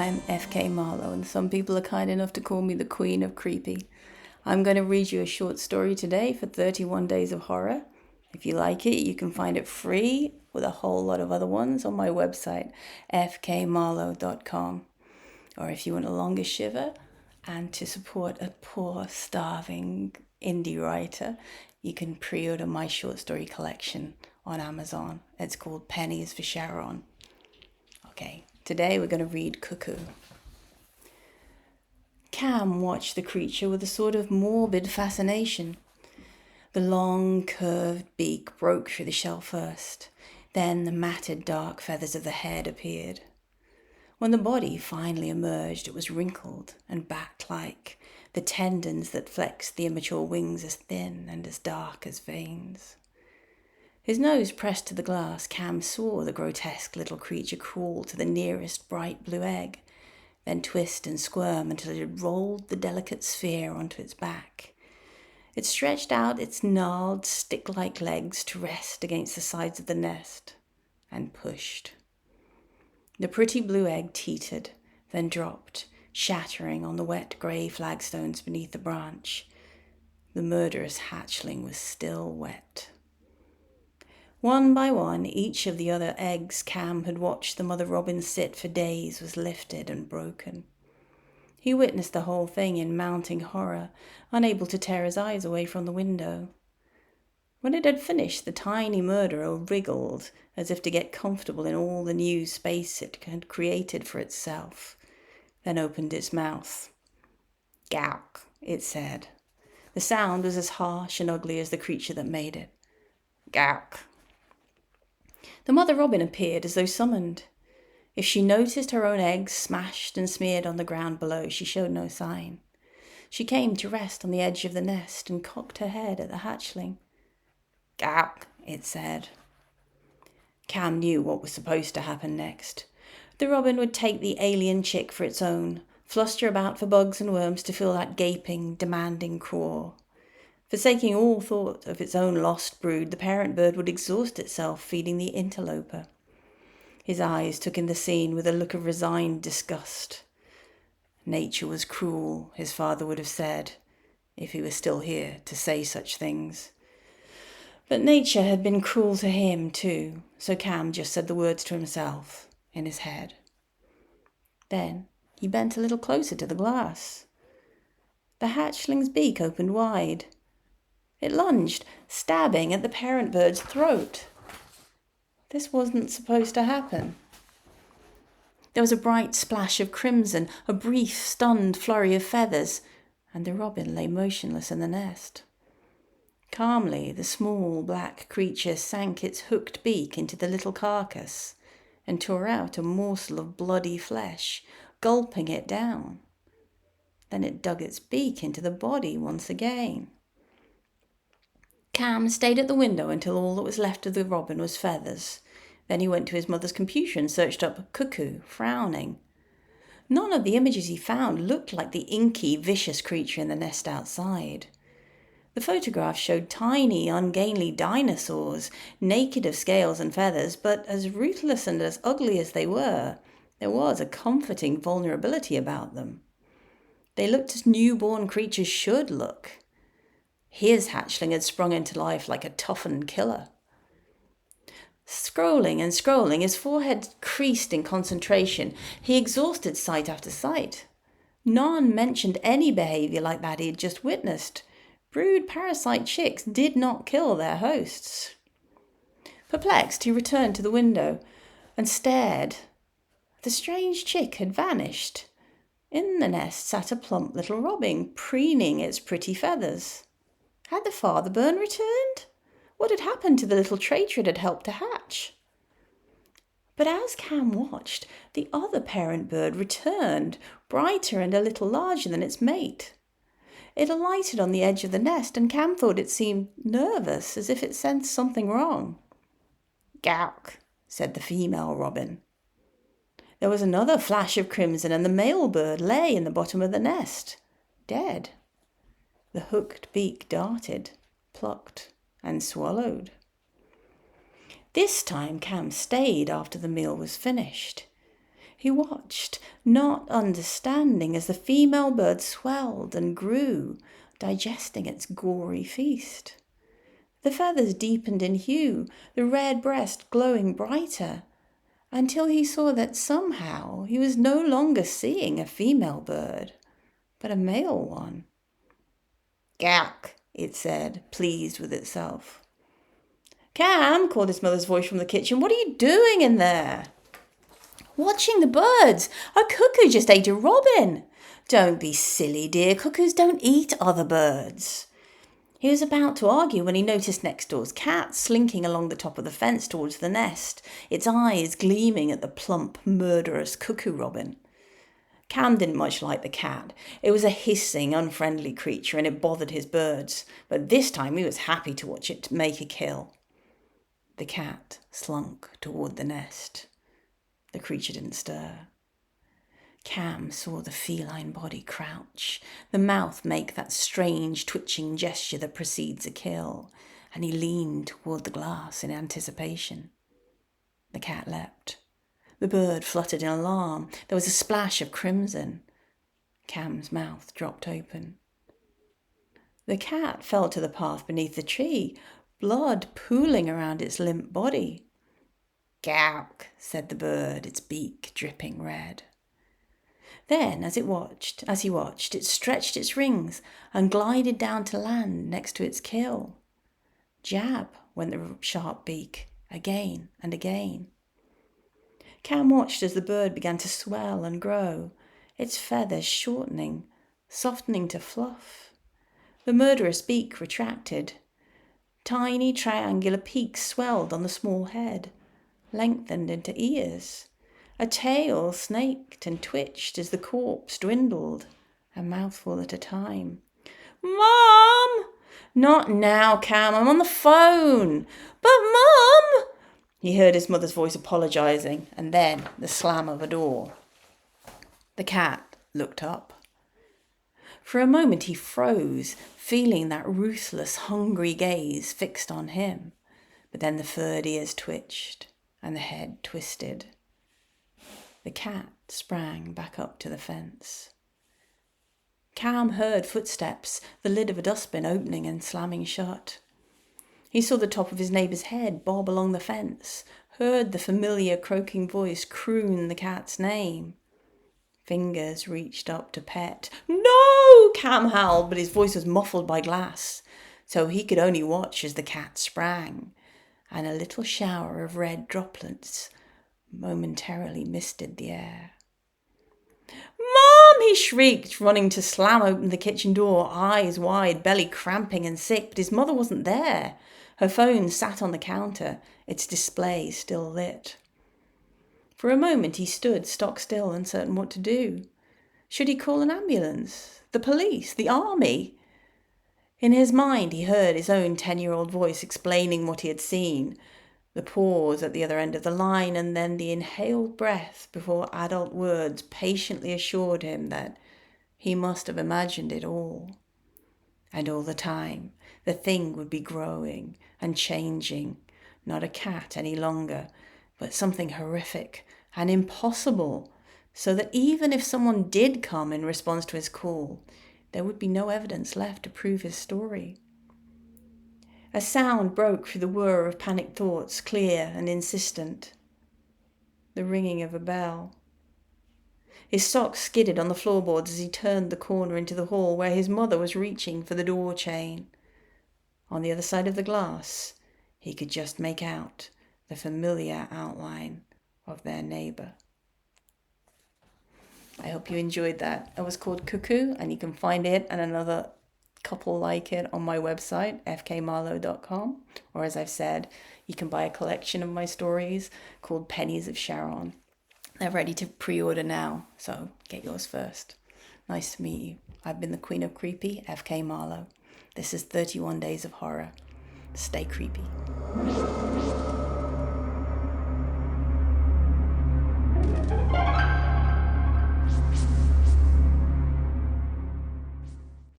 I'm FK Marlowe, and some people are kind enough to call me the Queen of Creepy. I'm going to read you a short story today for 31 Days of Horror. If you like it, you can find it free with a whole lot of other ones on my website, fkmarlow.com. Or if you want a longer shiver and to support a poor, starving indie writer, you can pre-order my short story collection on Amazon. It's called Pennies for Sharon. Okay, today we're going to read CUCKOO. Cam watched the creature with a sort of morbid fascination. The long, curved beak broke through the shell first. Then the matted dark feathers of the head appeared. When the body finally emerged, it was wrinkled and bat-like, the tendons that flexed the immature wings as thin and as dark as veins. His nose pressed to the glass, Cam saw the grotesque little creature crawl to the nearest bright blue egg, then twist and squirm until it had rolled the delicate sphere onto its back. It stretched out its gnarled, stick-like legs to rest against the sides of the nest, and pushed. The pretty blue egg teetered, then dropped, shattering on the wet grey flagstones beneath the branch. The murderous hatchling was still wet. One by one, each of the other eggs Cam had watched the mother robin sit for days was lifted and broken. He witnessed the whole thing in mounting horror, unable to tear his eyes away from the window. When it had finished, the tiny murderer wriggled as if to get comfortable in all the new space it had created for itself, then opened its mouth. "Gawk," it said. The sound was as harsh and ugly as the creature that made it. "Gawk." The mother robin appeared as though summoned. If she noticed her own eggs smashed and smeared on the ground below, she showed no sign. She came to rest on the edge of the nest and cocked her head at the hatchling. "Gawk," it said. Cam knew what was supposed to happen next. The robin would take the alien chick for its own, fluster about for bugs and worms to fill that gaping, demanding craw. Forsaking all thought of its own lost brood, the parent bird would exhaust itself feeding the interloper. His eyes took in the scene with a look of resigned disgust. Nature was cruel, his father would have said, if he was still here to say such things. But nature had been cruel to him too, so Cam just said the words to himself, in his head. Then he bent a little closer to the glass. The hatchling's beak opened wide. It lunged, stabbing at the parent bird's throat. This wasn't supposed to happen. There was a bright splash of crimson, a brief, stunned flurry of feathers, and the robin lay motionless in the nest. Calmly, the small black creature sank its hooked beak into the little carcass and tore out a morsel of bloody flesh, gulping it down. Then it dug its beak into the body once again. Cam stayed at the window until all that was left of the robin was feathers. Then he went to his mother's computer and searched up CUCKOO, frowning. None of the images he found looked like the inky, vicious creature in the nest outside. The photographs showed tiny, ungainly dinosaurs, naked of scales and feathers, but as ruthless and as ugly as they were, there was a comforting vulnerability about them. They looked as newborn creatures should look. His hatchling had sprung into life like a toughened killer. Scrolling and scrolling, his forehead creased in concentration. He exhausted sight after sight. None mentioned any behavior like that he had just witnessed. Brood parasite chicks did not kill their hosts. Perplexed, he returned to the window and stared. The strange chick had vanished. In the nest sat a plump little robin, preening its pretty feathers. Had the father bird returned? What had happened to the little traitor it had helped to hatch? But as Cam watched, the other parent bird returned, brighter and a little larger than its mate. It alighted on the edge of the nest, and Cam thought it seemed nervous, as if it sensed something wrong. "Gawk," said the female robin. There was another flash of crimson, and the male bird lay in the bottom of the nest, dead. The hooked beak darted, plucked, and swallowed. This time Cam stayed after the meal was finished. He watched, not understanding, as the female bird swelled and grew, digesting its gory feast. The feathers deepened in hue, the red breast glowing brighter, until he saw that somehow he was no longer seeing a female bird, but a male one. "Gawk," it said, pleased with itself. "Cam," called his mother's voice from the kitchen, "what are you doing in there?" "Watching the birds. A cuckoo just ate a robin." "Don't be silly, dear. Cuckoos don't eat other birds." He was about to argue when he noticed next door's cat slinking along the top of the fence towards the nest, its eyes gleaming at the plump, murderous cuckoo robin. Cam didn't much like the cat. It was a hissing, unfriendly creature and it bothered his birds, but this time he was happy to watch it make a kill. The cat slunk toward the nest. The creature didn't stir. Cam saw the feline body crouch, the mouth make that strange twitching gesture that precedes a kill, and he leaned toward the glass in anticipation. The cat leapt. The bird fluttered in alarm. There was a splash of crimson. Cam's mouth dropped open. The cat fell to the path beneath the tree, blood pooling around its limp body. "Gawk," said the bird, its beak dripping red. Then, as he watched, it stretched its rings and glided down to land next to its kill. Jab went the sharp beak, again and again. Cam watched as the bird began to swell and grow, its feathers shortening, softening to fluff. The murderous beak retracted. Tiny triangular peaks swelled on the small head, lengthened into ears. A tail snaked and twitched as the corpse dwindled, a mouthful at a time. "Mom!" "Not now, Cam, I'm on the phone." "But Mom!" He heard his mother's voice apologizing, and then the slam of a door. The cat looked up. For a moment he froze, feeling that ruthless, hungry gaze fixed on him. But then the furred ears twitched, and the head twisted. The cat sprang back up to the fence. Cam heard footsteps, the lid of a dustbin opening and slamming shut. He saw the top of his neighbour's head bob along the fence, heard the familiar croaking voice croon the cat's name. Fingers reached up to pet. "No!" Cam howled, but his voice was muffled by glass, so he could only watch as the cat sprang, and a little shower of red droplets momentarily misted the air. "Mom!" he shrieked, running to slam open the kitchen door, eyes wide, belly cramping and sick, but his mother wasn't there. Her phone sat on the counter, its display still lit. For a moment he stood stock still, uncertain what to do. Should he call an ambulance? The police? The army? In his mind he heard his own 10-year-old voice explaining what he had seen, the pause at the other end of the line, and then the inhaled breath before adult words patiently assured him that he must have imagined it all. And all the time, the thing would be growing and changing, not a cat any longer, but something horrific and impossible, so that even if someone did come in response to his call, there would be no evidence left to prove his story. A sound broke through the whir of panicked thoughts, clear and insistent. The ringing of a bell. His socks skidded on the floorboards as he turned the corner into the hall where his mother was reaching for the door chain. On the other side of the glass, he could just make out the familiar outline of their neighbour. I hope you enjoyed that. It was called CUCKOO, and you can find it and another couple like it on my website, fkmarlow.com, or as I've said, you can buy a collection of my stories called Pennies of Sharon. They're ready to pre-order now, so get yours first. Nice to meet you. I've been the Queen of Creepy, FK Marlow. This is 31 Days of Horror. Stay creepy.